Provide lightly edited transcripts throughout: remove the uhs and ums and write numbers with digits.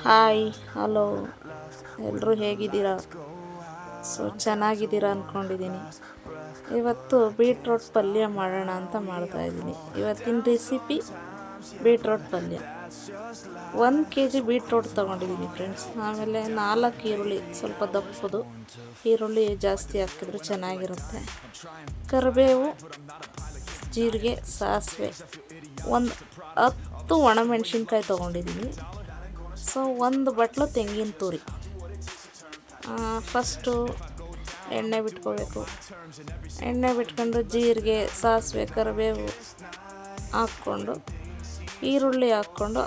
Hi, hello, ಎಲ್ಲರೂ ಹೇಗಿದ್ದೀರಾ? ಚೆನ್ನಾಗಿದ್ದೀರಾ ಅಂದ್ಕೊಂಡಿದ್ದೀನಿ. ಇವತ್ತು ಬೀಟ್ರೋಟ್ ಪಲ್ಯ ಮಾಡೋಣ ಅಂತ ಮಾಡ್ತಾಯಿದ್ದೀನಿ. ಇವತ್ತಿನ ರೆಸಿಪಿ ಬೀಟ್ರೋಟ್ ಪಲ್ಯ. 1 kg ಬೀಟ್ರೋಟ್ ತೊಗೊಂಡಿದ್ದೀನಿ ಫ್ರೆಂಡ್ಸ್. ಆಮೇಲೆ 4 ಈರುಳ್ಳಿ, ಸ್ವಲ್ಪ ದಪ್ಪದು ಈರುಳ್ಳಿ ಜಾಸ್ತಿ ಹಾಕಿದ್ರೆ ಚೆನ್ನಾಗಿರುತ್ತೆ. ಕರಿಬೇವು, ಜೀರಿಗೆ, ಸಾಸಿವೆ, ಒಂದು 10 ಒಣಮೆಣ್ಸಿನ್ಕಾಯಿ ತೊಗೊಂಡಿದ್ದೀನಿ. ಸೊ 1 ಬಟ್ಲು ತೆಂಗಿನ ತುರಿ. ಫಸ್ಟು ಎಣ್ಣೆ ಬಿಟ್ಕೋಬೇಕು. ಎಣ್ಣೆ ಬಿಟ್ಕೊಂಡು ಜೀರಿಗೆ, ಸಾಸಿವೆ, ಕರಿಬೇವು ಹಾಕ್ಕೊಂಡು ಈರುಳ್ಳಿ ಹಾಕ್ಕೊಂಡು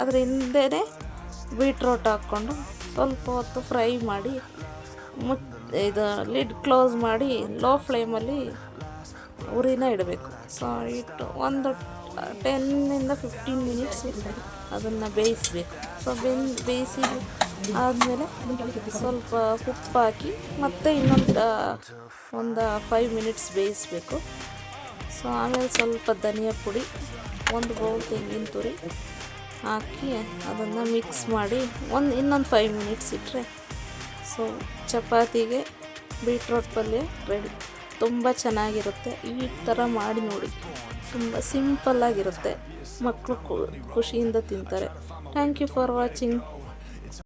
ಅದ್ರ ಹಿಂದೆಯೇ ಬೀಟ್ರೋಟ್ ಹಾಕ್ಕೊಂಡು ಸ್ವಲ್ಪ ಹೊತ್ತು ಫ್ರೈ ಮಾಡಿ ಇದು ಲಿಡ್ ಕ್ಲೋಸ್ ಮಾಡಿ ಲೋ ಫ್ಲೇಮಲ್ಲಿ ಉರಿನ ಇಡಬೇಕು. ಸೊ ಇಟ್ಟು ಒಂದು 10 to 15 ಮಿನಿಟ್ಸ್ ಅದನ್ನು ಬೇಯಿಸಬೇಕು. ಸೊ ಬೇಯಿಸಿ ಆದಮೇಲೆ ಸ್ವಲ್ಪ ಉಪ್ಪು ಹಾಕಿ ಮತ್ತೆ ಒಂದು 5 ಮಿನಿಟ್ಸ್ ಬೇಯಿಸಬೇಕು. ಸೊ ಆಮೇಲೆ ಸ್ವಲ್ಪ ಧನಿಯಾ ಪುಡಿ, 1 ಬೌಲ್ ತೆಂಗಿನ ತುರಿ ಹಾಕಿ ಅದನ್ನು ಮಿಕ್ಸ್ ಮಾಡಿ ಇನ್ನೊಂದು 5 ಮಿನಿಟ್ಸ್ ಇಟ್ಟರೆ ಸೊ ಚಪಾತಿಗೆ ಬೀಟ್ರೋಟ್ ಪಲ್ಯ ರೆಡಿ. ತುಂಬ ಚೆನ್ನಾಗಿರುತ್ತೆ. ಈ ಥರ ಮಾಡಿ ನೋಡಿ, ತುಂಬ ಸಿಂಪಲ್ಲಾಗಿರುತ್ತೆ. ಮಕ್ಕಳು ಖುಷಿಯಿಂದ ತಿಂತಾರೆ. Thank you for watching.